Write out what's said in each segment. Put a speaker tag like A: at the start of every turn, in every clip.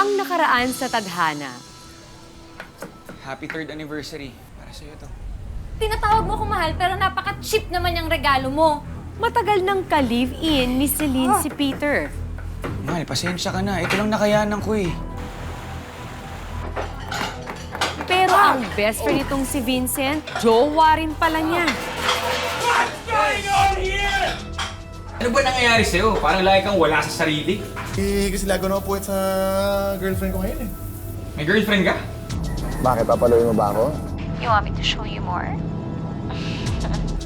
A: ang nakaraan sa tadhana.
B: Happy 3rd anniversary. Para sa'yo to.
C: Tinatawag mo ko mahal pero napaka-cheap naman yung regalo mo.
A: Matagal nang ka-live-in ni Celine si Peter.
B: Mahal, pasensya ka na. Ito lang nakayanan ko eh.
A: Pero ang best friend nitong si Vincent, jowa rin pala niya.
B: Ano ba nangyayari sa'yo? Parang lagi kang wala sa sarili.
D: Kasi lago na po sa girlfriend ko ngayon eh.
B: May girlfriend ka?
D: Bakit? Papaluin mo ba ako?
E: You want me to show you more?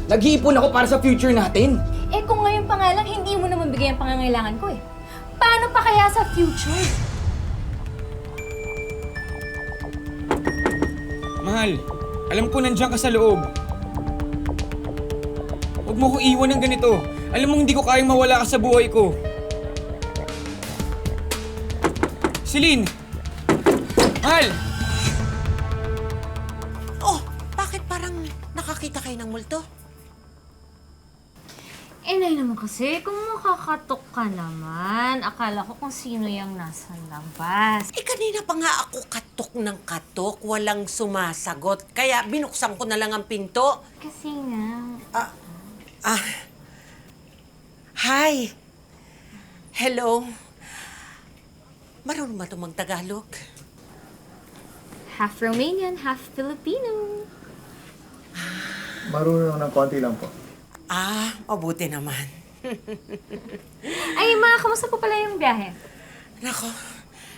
F: Nag-iipon ako para sa future natin.
C: Eh kung ngayon pa nga lang, hindi mo naman bigay ang pangangailangan ko eh. Paano pa kaya sa future?
B: Mahal, alam ko nandiyan ka sa loob. Huwag mo ko iwan ng ganito. Alam mo hindi ko kayang mawala ka sa buhay ko. Celine! Mahal!
G: Oh, bakit parang nakakita kayo ng multo?
C: Eh, nay naman kasi, kung makakatok ka naman, akala ko kung sino yung nasa labas.
G: Eh, kanina pa nga ako katok ng katok, walang sumasagot. Kaya binuksan ko na lang ang pinto.
C: Kasi nga...
G: Hi! Hello? Marunong ba ito mag-Tagalog?
C: Half Romanian, half Filipino.
D: Marunong ng konti lang po.
G: Mabuti naman.
C: Ay, kamusta po pala yung biyahe?
G: Nako,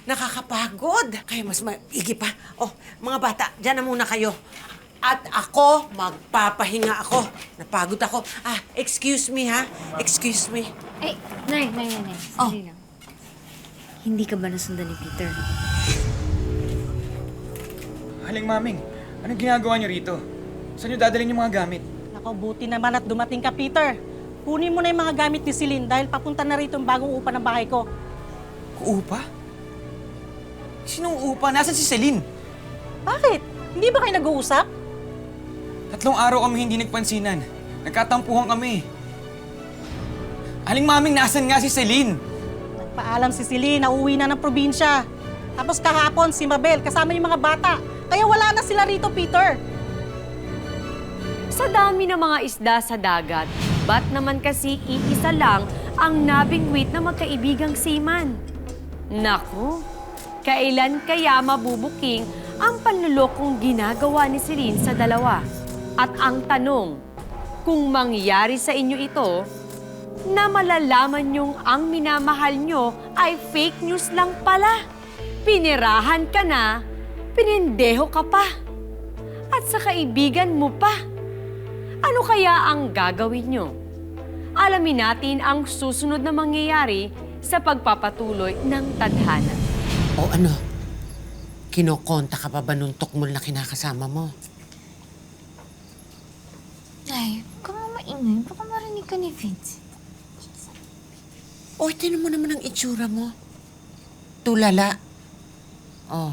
G: nakakapagod. Kaya mas maigi pa. Oh, mga bata, dyan na muna kayo. At ako, magpapahinga ako. Napagod ako. Excuse me ha. Excuse me.
C: Ay, nay. Sandali lang. Hindi ka ba nasundan ni Peter?
B: Haling maming, anong ginagawa niyo rito? Saan niyo dadalhin yung mga gamit?
H: Naku, buti naman at dumating ka, Peter. Kunin mo na yung mga gamit ni Celine dahil papunta na rito yung bagong upa ng bahay ko.
B: Upa? Sinong upa? Nasaan si Celine?
H: Bakit? Hindi ba kayo nag-uusap?
B: 3 araw kami hindi nagpansinan. Nagkatampuhan kami. Aling maming, nasan nga si Celine?
H: Nagpaalam si Celine na uwi na ng probinsya. Tapos kahapon si Mabel kasama yung mga bata. Kaya wala na sila rito, Peter.
A: Sa dami ng mga isda sa dagat, ba't naman kasi iisa lang ang nabingwit na magkaibigang seaman? Naku, kailan kaya mabubuking ang panlulokong ginagawa ni Celine sa dalawa? At ang tanong, kung mangyari sa inyo ito, na malalaman niyong ang minamahal niyo ay fake news lang pala. Pinirahan ka na, pinindeho ka pa. At sa kaibigan mo pa. Ano kaya ang gagawin niyo? Alamin natin ang susunod na mangyayari sa pagpapatuloy ng tadhana.
G: O ano? Kinokonta ka pa ba nung tukmol na kinakasama mo?
C: Nay, huwag ka nga maingay. Baka marinig ka ni Vincent.
G: O, tinan mo naman ang itsura mo. Tulala. Oh.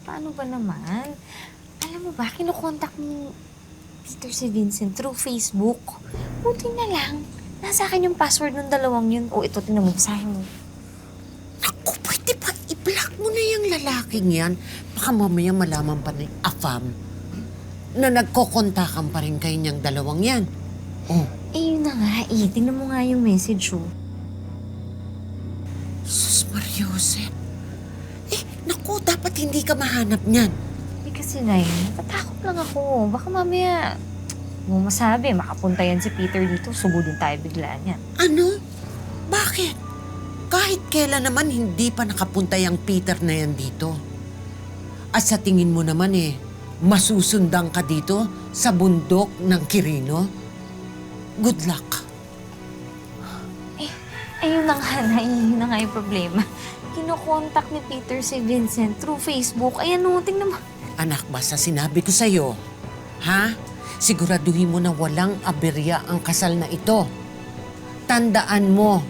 C: Paano ba naman? Alam mo ba, kinukontak ni Peter si Vincent through Facebook. Buti na lang. Nasa akin yung password ng dalawang yun. O, ito, tinan mo, basahin mo.
G: Naku, pwede ba i-block mo na yung lalaking yan? Baka mamaya malaman pa ni Afam na nagkokontakan pa rin kayo niyang dalawang yan. Oh.
C: Eh, yun na nga eh. Tingnan mo nga yung message, oh.
G: Sus Mariosep. Naku, dapat hindi ka mahanap niyan.
C: Eh, kasi, Nay, natatakot lang ako. Baka mamaya, mo masabi, makapunta yan si Peter dito, sugudin tayo bigla niyan.
G: Ano? Bakit? Kahit kailan naman hindi pa nakapunta yung Peter na yan dito. At sa tingin mo naman masusundan ka dito sa bundok ng Quirino? Good luck.
C: Ayun na nga, Nay. Yun na nga yung problema. Kinokontak ni Peter si Vincent through Facebook. Ayan, no, tingnan mo.
G: Anak, basta sinabi ko sa'yo, ha? Siguraduhin mo na walang aberya ang kasal na ito. Tandaan mo,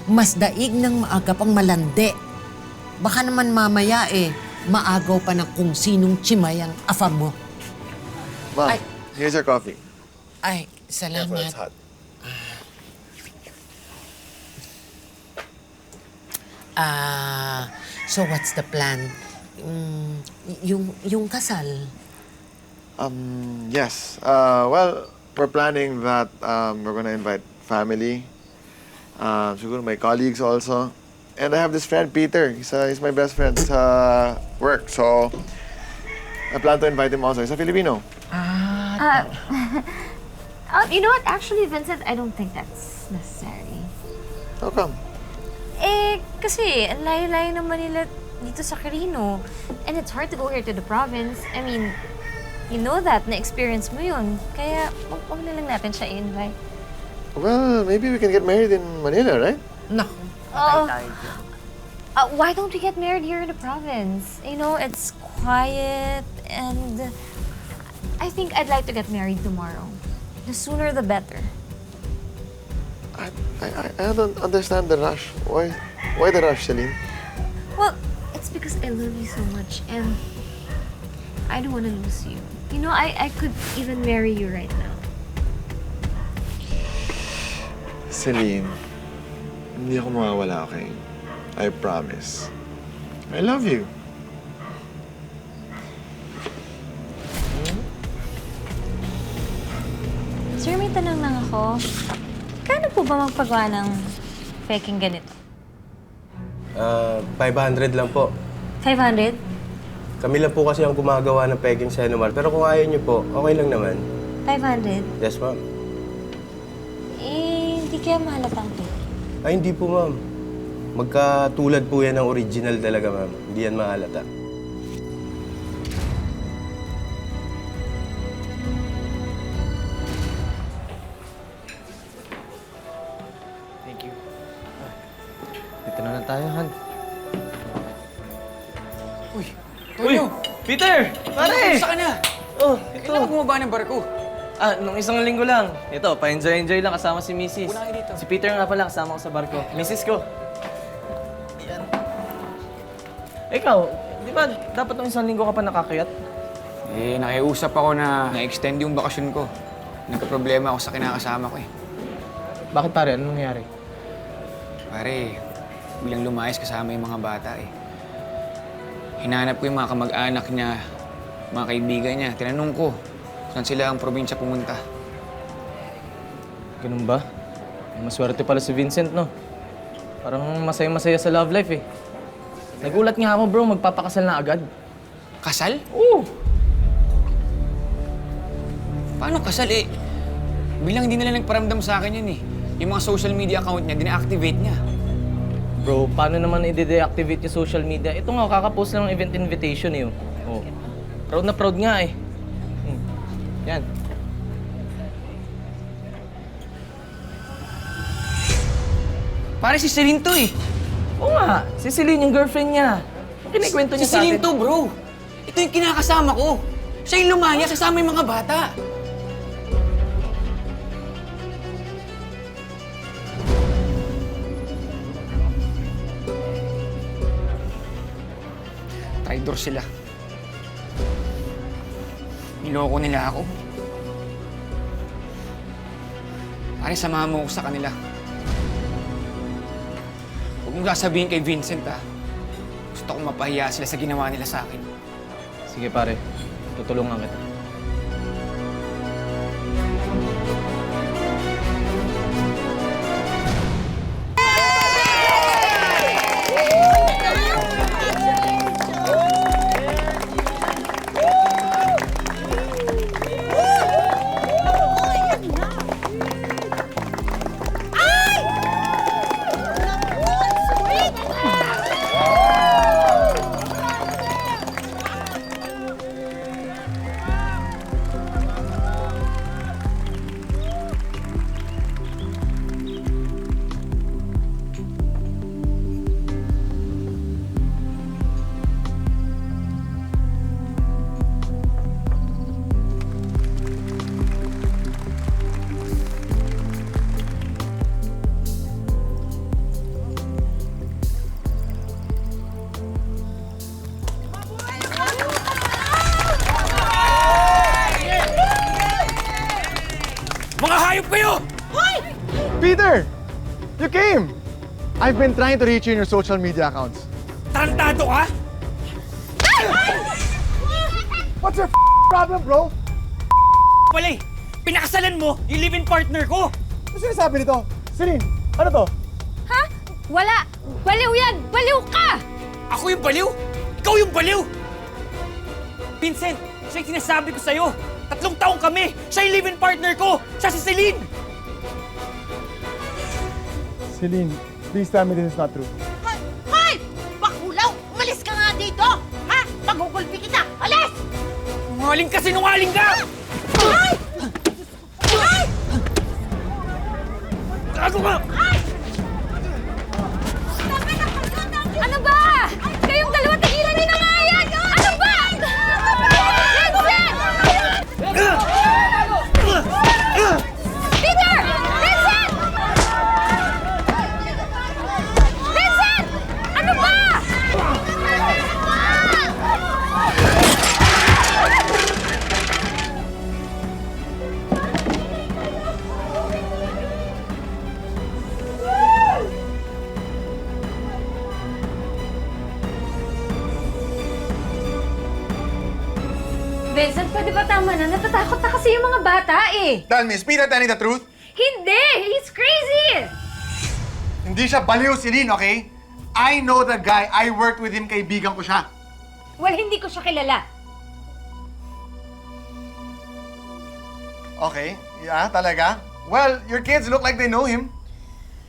G: mas daig ng maaga pang malandi. Baka naman mamaya maagaw pa ng kung sinong chimay ang afam mo.
D: Mom,
G: Ay.
D: here's your coffee.
G: Ay,
D: Careful, it's
G: salamat.
D: hot.
G: So what's the plan? Yung kasal.
D: Yes. Well, we're planning that we're gonna invite family. Siguro my colleagues also. And I have this friend, Peter. He's my best friend sa work. So, I plan to invite him also. He's a Filipino.
C: You know what? Actually, Vincent, I don't think that's necessary.
D: How come?
C: Kasi ang layo-layo naman nila dito sa Quirino. And it's hard to go here to the province. I mean, you know that, na-experience mo yun. Kaya, wag na lang natin siya i-invite.
D: Well, maybe we can get married in Manila, right?
G: Naku.
C: Why don't we get married here in the province? You know, it's quiet and I think I'd like to get married tomorrow. The sooner the better.
D: I don't understand the rush. Why the rush, Celine?
C: Well, it's because I love you so much and I don't want to lose you. You know, I could even marry you right now.
D: Celine, hindi ako mawawala, okay? I promise. I love you.
C: Sir, may tanong lang ako. Kano po ba magpagawa ng peking ganito?
I: 500 lang po.
C: 500?
I: Kami lang po kasi ang gumagawa ng peking sa Enomar. Pero kung ayaw niyo po, okay lang naman.
C: 500?
I: Yes, ma'am.
C: Hindi kaya mahalatang cake.
I: Ay, hindi po, ma'am. Magkatulad po yan ng original talaga, ma'am. Hindi yan mahalata.
B: Thank you.
F: Dito na lang tayo, Han.
B: Uy, Tonyo!
F: Peter! Pare!
B: Kumusta ka na?
F: Oh,
B: Kailangan bumaba ng barko.
F: nung isang linggo lang. Ito, pa-enjoy-enjoy lang kasama si Mrs.
B: Una kayo dito.
F: Si Peter nga pala, kasama ko sa barko. Mrs. ko. Yan. Ikaw, di ba dapat nung isang linggo ka pa nakakayat?
B: Nakiusap ako na na-extend yung bakasyon ko. Nagka-problema ako sa kinakasama ko eh.
F: Bakit pare? Anong nangyari?
B: Pare, bilang lumayas kasama yung mga bata eh. Hinanap ko yung mga kamag-anak niya, mga kaibigan niya. Tinanong ko, saan sila ang probinsya pumunta.
F: Ganun ba? Maswerte pala si Vincent, no? Parang masaya-masaya sa love life, eh. Nagulat nga ako, bro. Magpapakasal na agad.
B: Kasal?
F: Oo!
B: Paano kasal eh? Bilang hindi nila nagparamdam sa akin yan eh. Yung mga social media account niya, dina-activate niya.
F: Bro, paano naman i-deactivate yung social media? Ito nga, kakapost lang ng event invitation, eh. Oh. Proud na proud nga, eh. Yan.
B: Pare si Celine to eh.
F: Oo nga, si Celine yung girlfriend niya. Ang kinikwento niya
B: Si
F: sa atin.
B: Celine to bro. Ito yung kinakasama ko. Siya yung lumayas kasama yung mga bata. Traitor sila. Niloko nila ako. Pare, samahan mo ko sa kanila. Huwag mong sasabihin kay Vincent, ha? Gusto kong mapahiya sila sa ginawa nila sa akin.
F: Sige pare, tutulungan kita.
B: Mga hayop kayo!
D: Peter! You came! I've been trying to reach you in your social media accounts.
B: Tarantado ka?
D: What's your problem, bro?
B: Pala pinakasalan mo yung live-in partner ko!
D: Ano sinasabi nito? Celine, ano to?
A: Ha? Wala! Baliw yan! Baliw ka!
B: Ako yung baliw? Ikaw yung baliw! Vincent, siya yung sinasabi ko sa'yo. 3 taong kami. Siya yung live-in partner ko. Siya si Celine.
D: Celine, please tell me this is not true.
J: Hoy! Bakulaw! Umalis ka nga dito! Ha? Magugulpi kita! Alis!
B: Sinungaling ka, sinungaling ka!
J: Ay! Ay!
B: Gago ka!
A: Ano ba? Kayong dalawa tigilan niyo na nga yan! Ano ba? Vincent! Peter! Vincent! Vincent! Ano ba? Vincent, pwede ba tama na? Natatakot na kasi yung mga bata eh.
D: Tell me, is Peter telling the truth?
A: Hindi! He's crazy!
D: Hindi siya baliw, Celine, okay? I know the guy. I worked with him, kaibigan ko siya.
A: Well, hindi ko siya kilala.
D: Okay, yeah, talaga? Well, your kids look like they know him.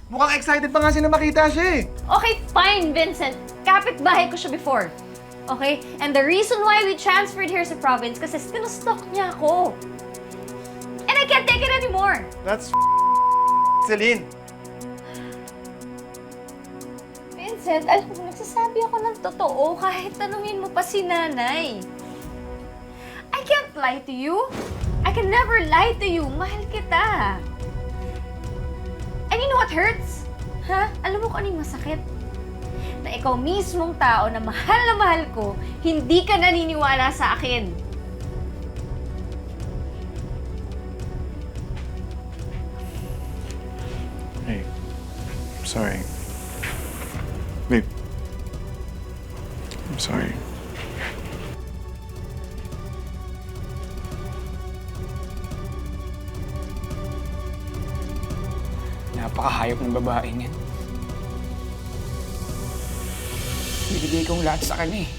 D: Mukhang excited pa nga sila makita siya eh.
A: Okay, fine, Vincent. Kapit-bahay ko siya before. Okay? And the reason why we transferred here sa province kasi sinustok niya ako. And I can't take it anymore.
D: That's Celine.
A: Vincent, alam mo, nagsasabi ako ng totoo kahit tanungin mo pa si nanay. I can't lie to you. I can never lie to you. Mahal kita. And you know what hurts? Ha? Alam mo kung ano yung masakit? Na ikaw mismong tao na mahal ko, hindi ka naniniwala sa akin.
D: Hey, I'm sorry. Babe, I'm sorry.
B: Napakahayop ng babaeng yan. Binigay kong lahat sa kanya eh.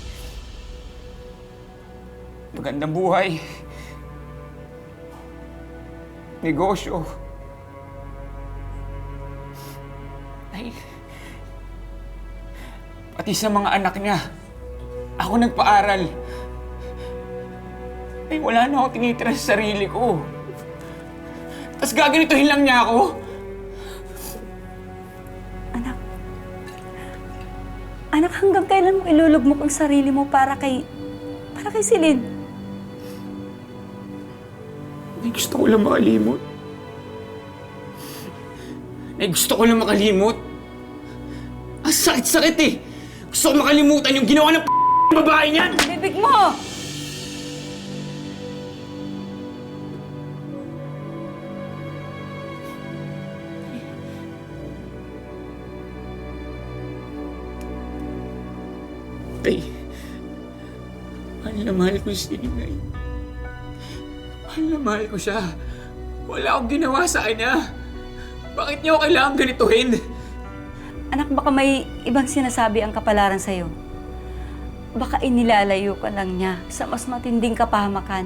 B: Magandang buhay. Negosyo. Ay, pati sa mga anak niya. Ako nagpaaral. Ay, wala na ako tinitira sa sarili ko. Tapos gaganituhin lang niya ako.
K: Anak, hanggang kailan mo ilulugmok ang sarili mo para kay Celine?
B: Ay, gusto ko lang makalimot. Ay, gusto ko lang makalimot. Ang sakit-sakit eh. Gusto ko makalimutan yung ginawa ng babae niyan.
K: Bibig mo!
B: Tay, mahal na mahal ko si Inay. Mahal na mahal ko siya. Wala akong ginawa sa kanya. Bakit niyo ako kailangang ganituhin?
K: Anak, baka may ibang sinasabi ang kapalaran sa'yo. Baka inilalayo ka lang niya sa mas matinding kapahamakan.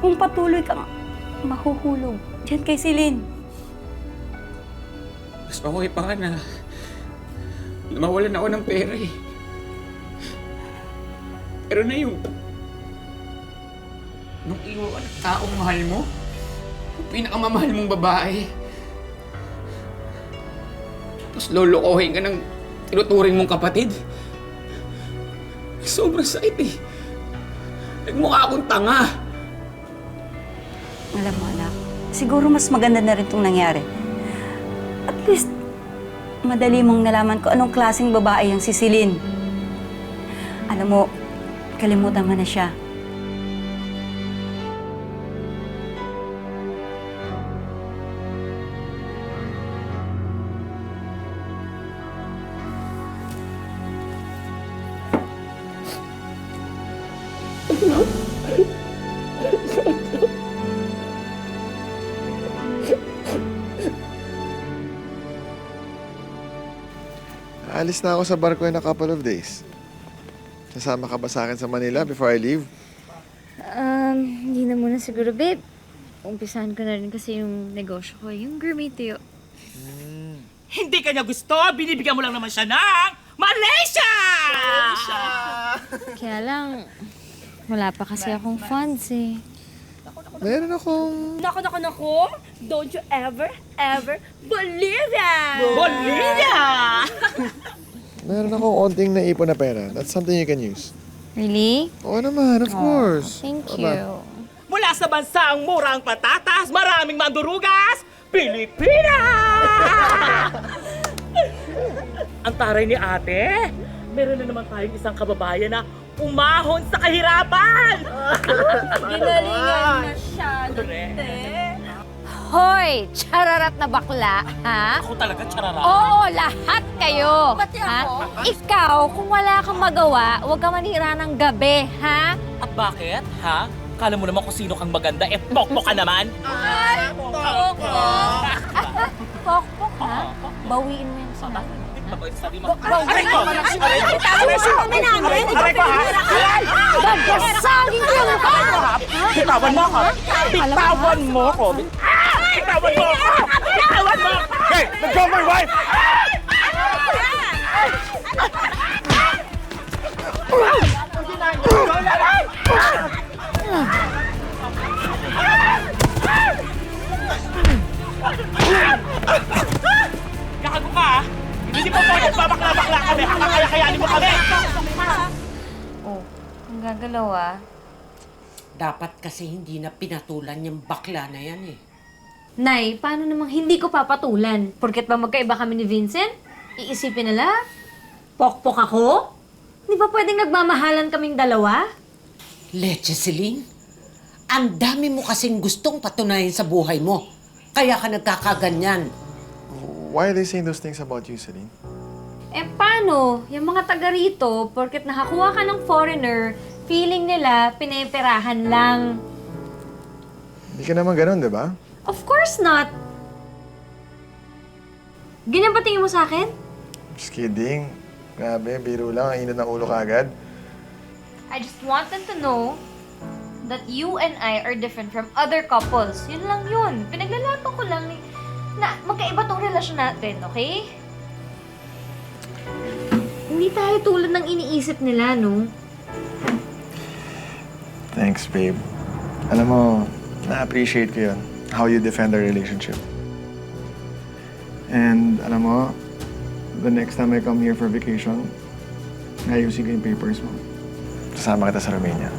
K: Kung patuloy kang mahuhulog diyan kay Celine.
B: Mas okay pa nga na mawalan ako ng pera eh. Pero na yung nung iwan ng taong mahal mo, yung pinakamamahal mong babae, tapos lolokohin ka ng tinuturing mong kapatid. Sobrang sakit eh. Nagmukha akong tanga.
K: Alam mo, anak, siguro mas maganda na rin itong nangyari. At least, madali mong nalaman kung anong klaseng babae ang si Celine. Alam mo, kalimutan mo na siya.
D: Alis na ako sa barko in a couple of days. Sasama ka ba sa akin sa Manila before I leave?
C: Hindi na muna siguro, babe. Umpisahan ko na rin kasi yung negosyo ko, yung gourmet tuyo.
J: Hindi kanya gusto, binibigyan mo lang naman siya ng Malaysia!
C: Kaya lang, wala pa kasi akong funds eh.
D: Meron akong...
A: Naku! Don't you ever believe that!
J: Bolivia!
D: Meron akong onting naipon na pera. That's something you can use.
C: Really?
D: Oo naman, of course.
C: Thank
D: Ano ba?
C: you.
J: Mula sa bansang murang patatas, maraming mandurugas, Pilipinas! Ang taray ni ate, meron na naman tayong isang kababayan na umahon sa kahirapan!
A: Ginalingan masyado,
C: Hoy! Chararat na bakla, ha?
J: Ako talaga, charara.
C: Oo, lahat kayo. Pati ako? Ikaw, kung wala kang magawa, huwag ka manira ng gabi, ha?
J: At bakit, ha? Kala mo naman kung sino kang maganda, pokpok ka naman?
C: Ay, pokpok, ha? Bawiin mo yung sinabi.
J: Aray ko!
C: Tama siya kami namin.
J: Aray ko, ha?
C: Babasagin ko yung mukha mo.
J: Bitawan mo ako! Bitawan mo ako! Bitawan mo ako! Bitawan mo ako!
I: Hey! Let go of my wife!
J: Gago ka, ha? Hindi mo po nagbabakla-bakla kami hanggang kaya-kayanin mo kami!
C: Oh, ang gagalaw ah.
G: Dapat kasi hindi na pinatulan yung bakla na yan eh.
C: Nay, paano namang hindi ko papatulan? Porket ba magkaiba kami ni Vincent? Iisipin nila? Pokpok ako? Di ba pwedeng nagmamahalan kaming dalawa?
G: Leche, Celine. Ang dami mo kasing gustong patunayan sa buhay mo. Kaya ka nagkakaganyan.
D: Why are they saying those things about you, Celine?
C: Eh paano? Yung mga taga rito, porket nakakuha ka ng foreigner, feeling nila pineperahan lang.
D: Hindi ka naman ganun, di ba?
C: Of course not! Ganyan ba tingin mo sa akin?
D: Just kidding. Grabe, biro lang. Ang init ng ulo ka agad.
C: I just want them to know that you and I are different from other couples. Yun lang yun. Pinaglalaban ko lang na magkaiba tong relasyon natin, okay? Hindi tayo tulad ng iniisip nila, no?
D: Thanks, babe. Alam mo, na-appreciate ko yun. How you defend our relationship. And alam mo, the next time I come here for vacation, ayusin ko yung papers mo. Sasama kita sa Romania.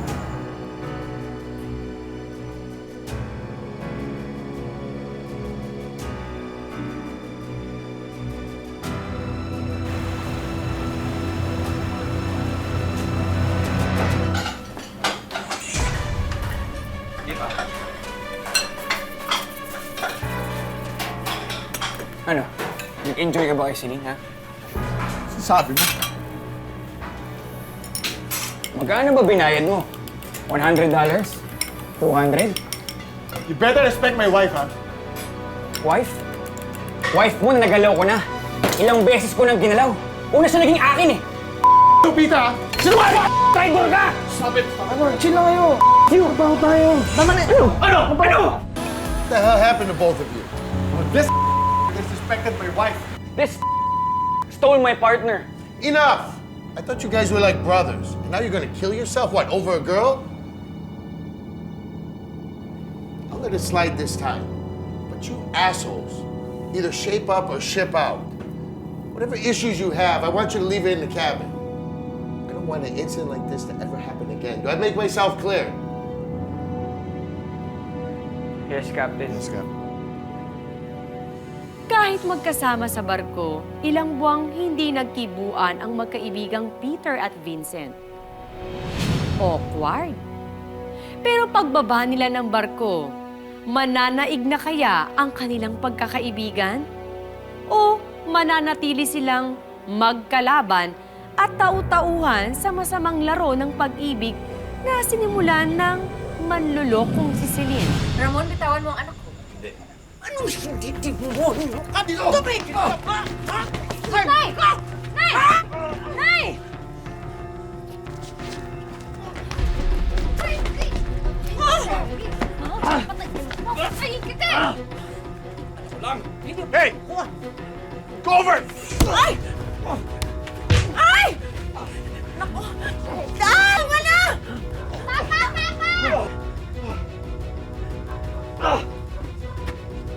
B: Ano? Nag-enjoy ka ba kay Celine, ha?
D: Sabi mo.
B: Magkano ba binayad mo? $100? $200?
I: You better respect my wife, ha?
B: Wife? Wife mo na nagalaw ko na. Ilang beses ko nang ginalaw. Una sa naging akin eh.
I: Peter, ha?
B: Sino ba? Traitor ka!
I: Stop it!
B: Ano? Chill lang kayo. Chill. Baho tayo. Ano? Ano?
I: What the hell happened to both of you? Well, this disrespected my wife.
B: This stole my partner.
I: Enough! I thought you guys were like brothers. And now you're gonna kill yourself, what, over a girl? I'll let it slide this time. But you assholes, either shape up or ship out. Whatever issues you have, I want you to leave it in the cabin. I don't want an incident like this to ever happen again. Do I make myself clear?
B: Yes, Captain.
D: Yes, Cap.
A: Kahit magkasama sa barko, ilang buwang hindi nagkibuan ang magkaibigang Peter at Vincent. Awkward. Pero pagbaba nila ng barko, mananaig na kaya ang kanilang pagkakaibigan? O mananatili silang magkalaban at tau-tauhan sa masamang laro ng pag-ibig na sinimulan ng manlulokong si Celine.
J: Ramon, bitawan mo ang anak ko.
I: Anong hindi mo? Ka dito!
J: Tumigil ka ba? Ha? Nay! Nay! Nay!
I: Hey! Go over!
J: Ay! Ay! Naku! Tama na!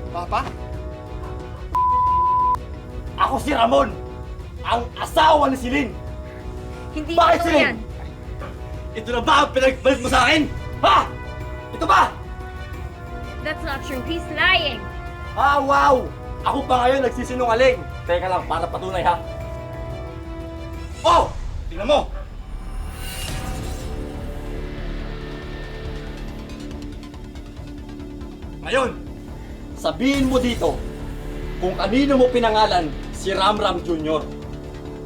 I: Papa?
F: Ako si Ramon, ang asawa ni Celine.
J: Hindi
F: Bakit,
J: totoo
F: Celine?
J: yan.
F: Ito na ba ang pinagbalit mo sa akin? Ha? Ito ba?
E: That's not true. He's lying.
F: Ah, wow! Ako pa ngayon nagsisinungaling. Teka lang, para patunay ha. Oh! Tingnan mo! Ngayon, sabihin mo dito kung kanino mo pinangalan si Ramram Jr.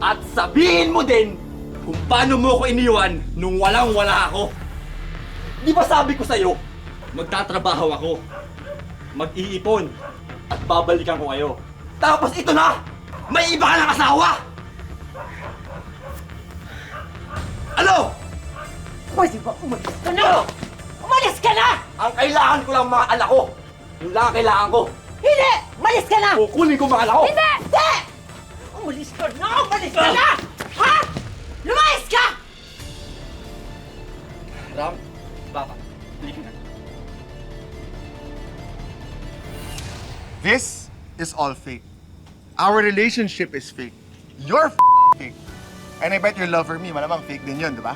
F: At sabihin mo din kung paano mo ko iniwan nung walang-wala ako. Di ba sabi ko sa'yo, magtatrabaho ako, mag-iipon, at babalikan ko kayo. Tapos ito na! May iba ka ng asawa! Ano?
J: Pwede ba umalis ka na? Umalis ka na!
F: Ang kailangan ko lang mga anak ko. Yun lang ang kailangan ko.
J: Hindi! Umalis ka na!
F: Kukunin ko mga anak ko.
J: Hindi! Hindi! Umalis ka na! Umalis ka na! Ha? Lumayas ka!
F: Ram, baka, halika na.
D: This is all fake. Our relationship is fake. You're fake. And I bet your love for me, malamang fake din yun, di ba?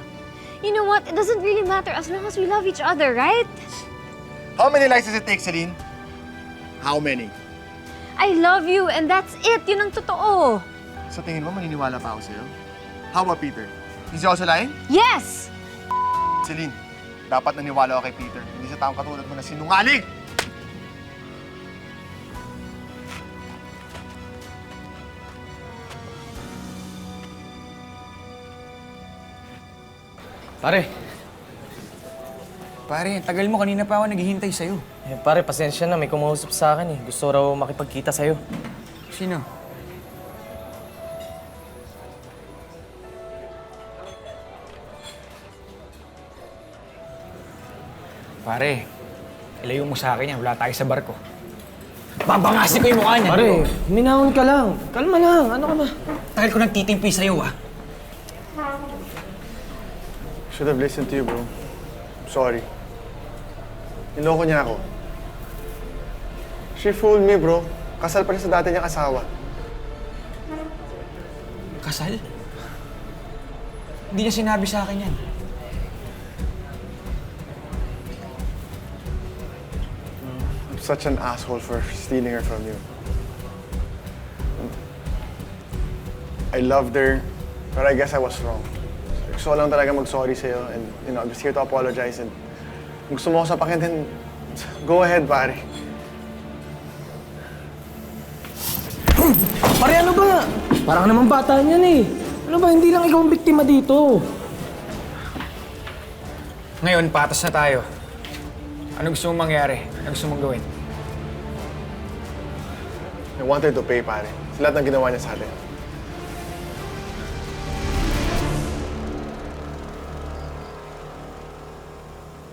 E: You know what? It doesn't really matter as long as we love each other, right?
D: How many lies does it take, Celine? How many?
E: I love you and that's it. Yun ang totoo.
D: Sa tingin mo, maniniwala pa ako sa'yo? How about Peter? Is he also lying?
E: Yes!
D: Celine, dapat naniwala ako kay Peter. Hindi sa taong katulad mo na sinungaling!
B: Pare. Pare, tagal mo. Kanina pa ako naghihintay sa'yo.
F: Eh, pare, pasensya na. May kumuusap sa akin eh. Gusto raw makipagkita sa'yo.
B: Sino? Pare, ilayo mo sa akin yan. Wala tayo sa barko. Babangasin ko yung mukha niya.
F: Pare, minahon ka lang. Kalma lang. Ano ka ba?
B: Tagal ko nagtitimpi sa'yo, ah.
D: Should have listened to you, bro. Sorry. Niloko niya ako. She fooled me, bro. Kasal pa siya sa dati niyang asawa.
B: Kasal? Hindi niya sinabi sa akin yan.
D: I'm such an asshole for stealing her from you. I loved her, but I guess I was wrong. Gusto ko lang talaga mag-sorry sa'yo and, you know, I'm just here to apologize and kung gusto mo ako sapakin, then go ahead, pare.
F: Pare, ano ba? Parang naman bata niyan eh. Ano ba, hindi lang ikaw ang biktima dito.
B: Ngayon, patas na tayo. Ano gusto mong mangyari? Ano gusto mong gawin?
D: I wanted to pay, pare. Sa lahat ng ginawa niya sa atin.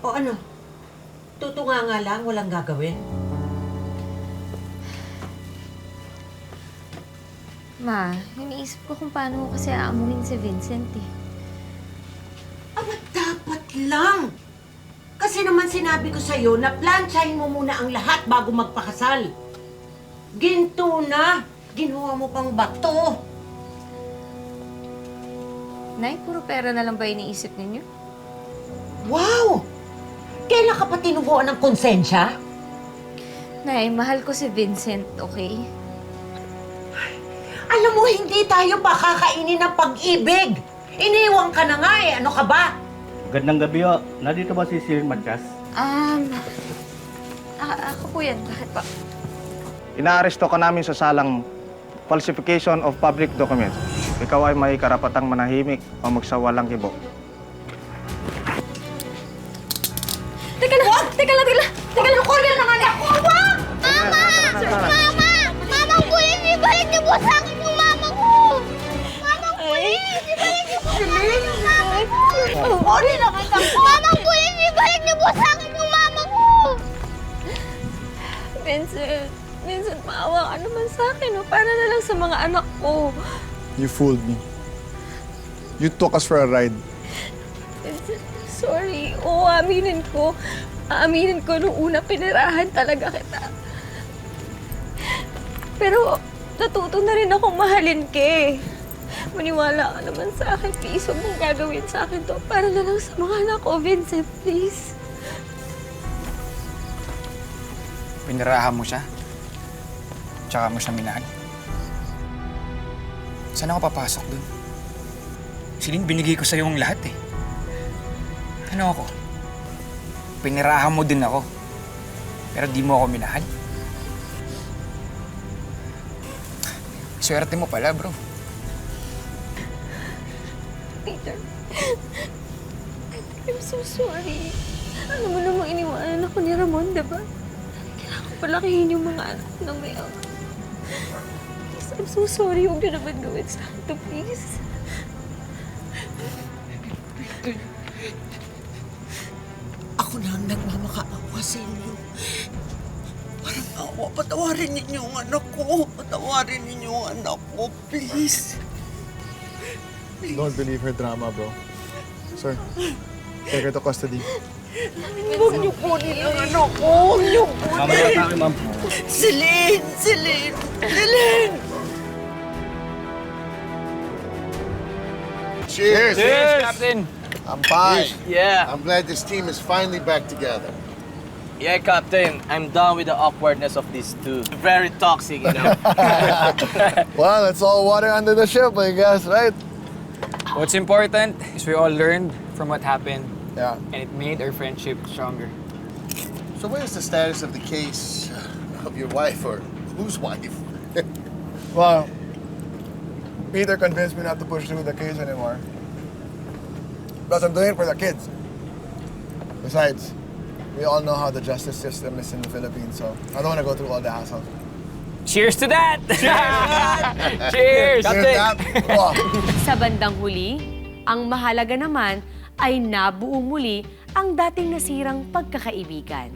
J: O ano? Tutunga nga lang, walang gagawin.
E: Ma, iniisip ko kung paano ko kasi aamuhin si Vincent eh.
J: Aba, dapat lang! Kasi naman sinabi ko sa'yo na plansyahin mo muna ang lahat bago magpakasal. Ginto na! Ginawa mo pang bato!
E: Nay, puro pera na lang ba iniisip ninyo?
J: Wow! Kailan ka pa tinubuan ng konsensya?
E: Nay, mahal ko si Vincent, okay?
J: Alam mo, hindi tayo pakakainin ng pag-ibig! Iniwan ka na nga eh, ano ka ba?
L: Gandang gabi ho. Nandito ba si Sir Matias?
E: Ako po yan. Bakit ba?
L: Inaaresto ka namin sa salang falsification of public documents. Ikaw ay may karapatang manahimik o magsawalang kibo.
E: Teka mo sa akin yung mama ko! Vincent, maawa ka naman sa akin, no? Para na lang sa mga anak ko.
M: You fooled me. You took us for a ride.
E: Vincent, sorry. Oo, aaminin ko. Aaminin ko nung una pinirahan talaga kita. Pero natuto na rin akong mahalin ka eh. Maniwala ka naman sa akin. Please, huwag mong gagawin sa akin to. Para na lang sa mga anak ko, Vincent, please.
B: Pinirahan mo siya. Tsaka mo siya minahal. Saan ako papasok dun? Celine, binigay ko sa'yo ang lahat eh. Ano ako? Pinirahan mo din ako. Pero di mo ako minahal. Swerte mo pala, bro.
E: Peter, I'm so sorry. Alam mo namang iniwanan ako ni Ramon, diba? Kailangan ko palakihin yung mga anak na may ama. Please, I'm so sorry. Huwag na naman gawin sa akin to, please.
G: Ako na ang nagmamakaawa sa inyo. Parang awa, patawarin ninyo ang anak ko. Patawarin ninyo ang anak ko, please.
M: Don't believe her drama, bro. Sir, take her to custody.
G: Huwag niyo kunin ang anak ko. Huwag niyo kunin.
F: Mamaya kami, ma'am.
G: Celine! Celine! Celine!
I: Cheers.
B: Cheers, Captain!
I: I'm fine.
F: Yeah.
I: I'm glad this team is finally back together.
F: Yeah, Captain. I'm done with the awkwardness of these two. Very toxic, you know.
M: Well, it's all water under the ship, I guess, right?
B: What's important is we all learned from what happened.
M: Yeah.
B: And it made our friendship stronger.
I: So where's the status of the case of your wife, or whose wife?
M: Well, Peter convinced me not to push through the case anymore. Because I'm doing it for the kids. Besides, we all know how the justice system is in the Philippines, so I don't want to go through all the hassle.
B: Cheers to that! Cheers!
A: Sa bandang huli, ang mahalaga naman ay nabuo muli ang dating nasirang pagkakaibigan.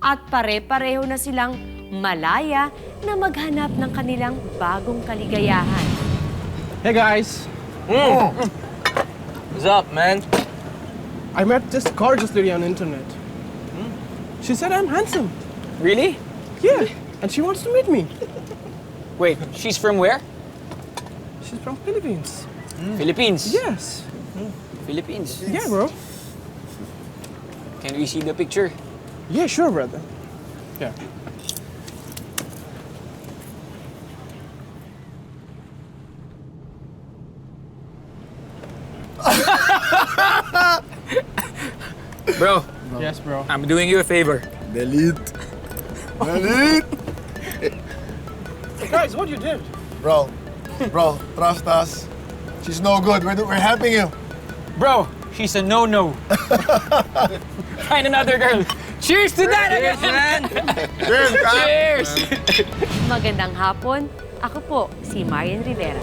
A: At pare-pareho na silang malaya na maghanap ng kanilang bagong kaligayahan.
N: Hey guys!
F: What's up, man?
N: I met this gorgeous lady on the internet. She said I'm handsome.
B: Really?
N: Yeah, and she wants to meet me.
B: Wait, she's from where?
N: She's from Philippines.
B: Philippines?
N: Yes.
B: Philippines?
N: Yeah, bro.
B: Can we see the picture?
N: Yeah, sure, brother. Yeah.
B: Bro,
N: Yes, bro.
B: I'm doing you a favor.
M: Delete. Delete.
N: Guys, what you did?
M: Bro, trust us. She's no good. We're helping you.
B: Bro, she's a no-no. Find another girl. Cheers to that again, man!
I: Cheers, Cap.
B: Cheers!
A: Magandang hapon. Ako po, si Marian Rivera.